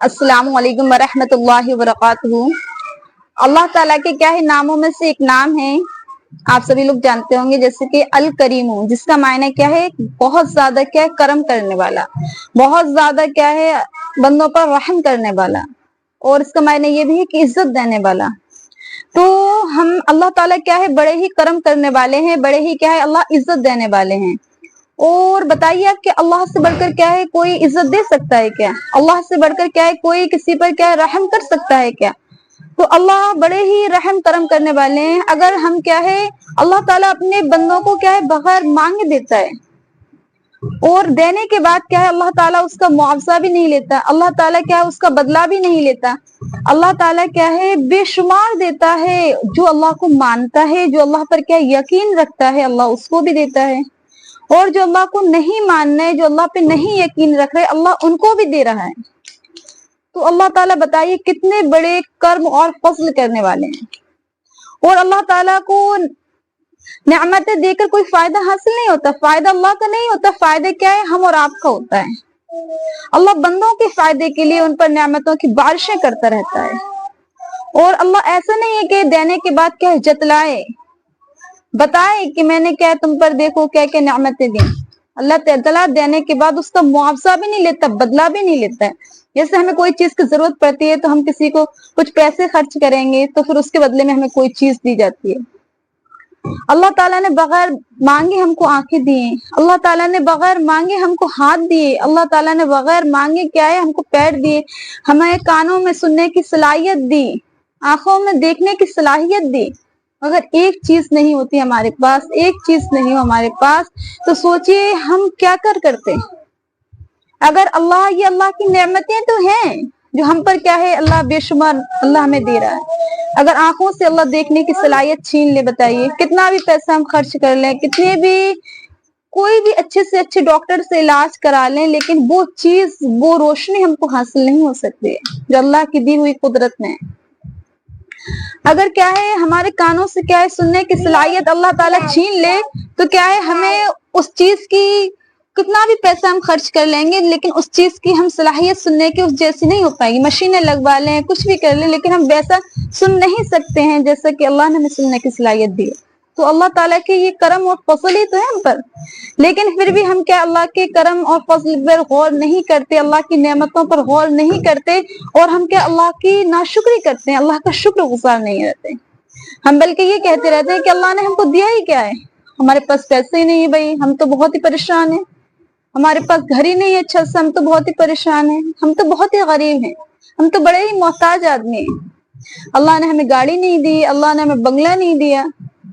अस्सलाम वालेकुम वरहमतुल्लाहि वबरकातुहू। अल्लाह ताला के क्या है नामों में से एक नाम है, आप सभी लोग जानते होंगे, जैसे कि अल करीम, जिसका मायने क्या है, बहुत ज्यादा क्या है, करम करने वाला, बहुत ज्यादा क्या है, बंदों पर रहम करने वाला। और इसका मायने ये भी है कि इज्जत देने वाला। तो हम अल्लाह ताला क्या है, बड़े ही करम करने वाले हैं, बड़े ही क्या है, अल्लाह इज्जत देने वाले हैं। और बताइए आप कि अल्लाह से बढ़कर क्या है, कोई इज्जत दे सकता है क्या? अल्लाह से बढ़कर क्या है, कोई किसी पर क्या है, रहम कर सकता है क्या? तो अल्लाह बड़े ही रहम करम करने वाले हैं। अगर हम क्या है, अल्लाह ताला अपने बंदों को क्या है, बगैर मांगे देता है, और देने के बाद क्या है, अल्लाह ताला उसका मुआवजा भी नहीं लेता, अल्लाह ताला क्या है, उसका बदला भी नहीं लेता। अल्लाह ताला क्या है, बेशुमार देता है। जो अल्लाह को मानता है, जो अल्लाह पर क्या यकीन रखता है, अल्लाह उसको भी देता है। और जो अल्लाह को नहीं मानना है, जो अल्लाह पे नहीं यकीन रख रहे, अल्लाह उनको भी दे रहा है। तो अल्लाह ताला बताइए कितने बड़े कर्म और फज़ल करने वाले हैं। और अल्लाह ताला को नेमतें देकर कोई फायदा हासिल नहीं होता, फायदा अल्लाह का नहीं होता, फायदा क्या है, हम और आपका होता है। अल्लाह बंदों के फायदे के लिए उन पर नेमतों की बारिशें करता रहता है। और अल्लाह ऐसा नहीं है कि देने के बाद क्या जतलाए, बताए कि मैंने क्या तुम पर देखो क्या क्या नेमतें दी। अल्लाह ताला देने के बाद उसका मुआवजा भी नहीं लेता, बदला भी नहीं लेता है। जैसे हमें कोई चीज की जरूरत पड़ती है तो हम किसी को कुछ पैसे खर्च करेंगे, तो फिर उसके बदले में हमें कोई चीज दी जाती है। अल्लाह ताला ने बगैर मांगे हमको आंखें दी, अल्लाह ताला ने बगैर मांगे हमको हाथ दिए, अल्लाह ताला ने बगैर मांगे क्या है, हमको पैर दिए, हमें कानों में सुनने की सलाहियत दी, आंखों में देखने की सलाहियत दी। अगर एक चीज नहीं होती हमारे पास, एक चीज नहीं हो हमारे पास, तो सोचिए हम क्या करते। अगर ये अल्लाह की नेमतें तो हैं जो हम पर क्या है, अल्लाह बेशुमार अल्लाह हमें दे रहा है। अगर आंखों से अल्लाह देखने की सलाहियत छीन ले, बताइए कितना भी पैसा हम खर्च कर लें, कितने भी कोई भी अच्छे से अच्छे डॉक्टर से इलाज करा लें, लेकिन वो चीज, वो रोशनी हमको हासिल नहीं हो सकती जो अल्लाह की दी हुई कुदरत में। अगर क्या है, हमारे कानों से क्या है, सुनने की सलाहियत अल्लाह ताला छीन ले, तो क्या है, हमें उस चीज की कितना भी पैसा हम खर्च कर लेंगे, लेकिन उस चीज की हम सलाहियत सुनने की उस जैसी नहीं हो पाएगी। मशीनें लगवा लें, कुछ भी कर लें, लेकिन हम वैसा सुन नहीं सकते हैं जैसा कि अल्लाह ने हमें सुनने की सलाहियत दी। तो अल्लाह ताला के ये करम और फजल ही तो है हम पर। लेकिन फिर भी हम क्या अल्लाह के करम और फजल पर गौर नहीं करते, अल्लाह की नेमतों पर गौर नहीं करते, और हम क्या अल्लाह की नाशुक्री करते हैं, अल्लाह का शुक्र गुजार नहीं रहते। हम बल्कि ये कहते रहते हैं कि अल्लाह ने हमको दिया ही क्या है, हमारे पास पैसे ही नहीं है भाई, हम तो बहुत ही परेशान हैं, हमारे पास घर ही नहीं है अच्छा से, हम तो बहुत ही परेशान हैं, हम तो बहुत ही गरीब हैं, हम तो बड़े ही मोहताज आदमी हैं। अल्लाह ने हमें गाड़ी नहीं दी, अल्लाह ने हमें बंगला नहीं दिया।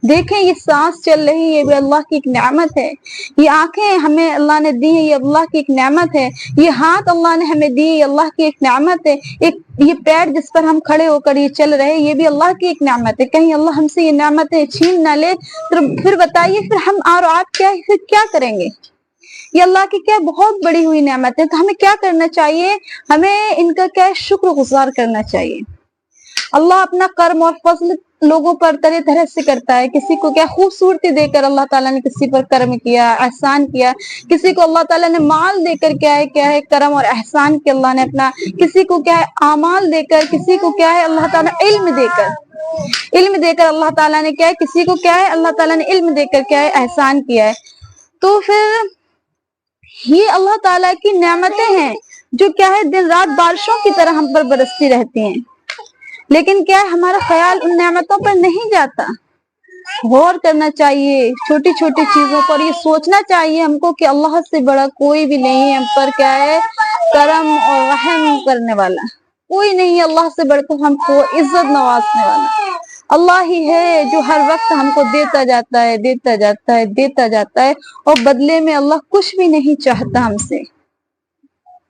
देखें ये सांस चल रही है, ये भी अल्लाह की एक नेमत है। ये आंखें हमें अल्लाह ने दी है, ये अल्लाह की एक नेमत है। ये हाथ अल्लाह ने हमें दी, ये अल्लाह की एक नेमत है। एक ये पैर जिस पर हम खड़े होकर ये चल रहे हैं, ये भी अल्लाह की एक नेमत है। कहीं अल्लाह हमसे ये नेमतें छीन ना ले, तो फिर बताइए फिर हम और आप क्या करेंगे? ये अल्लाह की क्या बहुत बड़ी हुई नेमत है। तो हमें क्या करना चाहिए? हमें इनका क्या शुक्र गुजार करना चाहिए। अल्लाह अपना कर्म और फजल लोगों पर तरह तरह से करता है। किसी को क्या खूबसूरती देकर अल्लाह ताला ने किसी पर कर्म किया, एहसान किया। किसी को अल्लाह ताला ने माल देकर क्या है कर्म और एहसान किया अल्लाह ने अपना। किसी को क्या है आमाल देकर, किसी को क्या है अल्लाह ताला इल्म देकर अल्लाह ताला ने क्या है, किसी को क्या है अल्लाह ताला ने इल्म देकर क्या है एहसान किया है। तो फिर ये अल्लाह ताला की नेमतें हैं जो क्या है दिन रात बारिशों की तरह हम पर बरसती रहती हैं। लेकिन क्या है, हमारा ख्याल उन नेमतों पर नहीं जाता। गौर करना चाहिए छोटी छोटी चीजों पर, ये सोचना चाहिए हमको कि अल्लाह से बड़ा कोई भी नहीं है हम पर क्या है करम और रहम करने वाला, कोई नहीं है अल्लाह से बढ़कर हमको इज्जत नवाजने वाला। अल्लाह ही है जो हर वक्त हमको देता जाता है, देता जाता है, देता जाता है, और बदले में अल्लाह कुछ भी नहीं चाहता हमसे,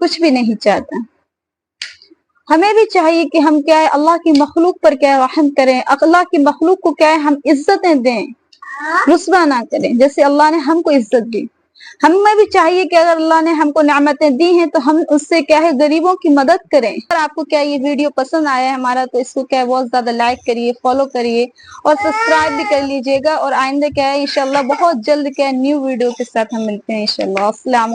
कुछ भी नहीं चाहता। हमें भी चाहिए कि हम क्या है अल्लाह की मखलूक पर क्या है रहम करें, अल्लाह की मखलूक को क्या है हम इज्जतें दें, रुस्वा ना करें जैसे अल्लाह ने हमको इज्जत दी। हमें भी चाहिए कि अगर अल्लाह ने हमको नेमतें दी हैं तो हम उससे क्या है गरीबों की मदद करें। अगर आपको क्या ये वीडियो पसंद आया है हमारा, तो इसको क्या है बहुत ज्यादा लाइक करिए, फॉलो करिए और सब्सक्राइब भी कर लीजिएगा। और आइंदा क्या है इंशाल्लाह बहुत जल्द क्या है न्यू वीडियो के साथ हम मिलते हैं इंशाल्लाह। अस्सलाम।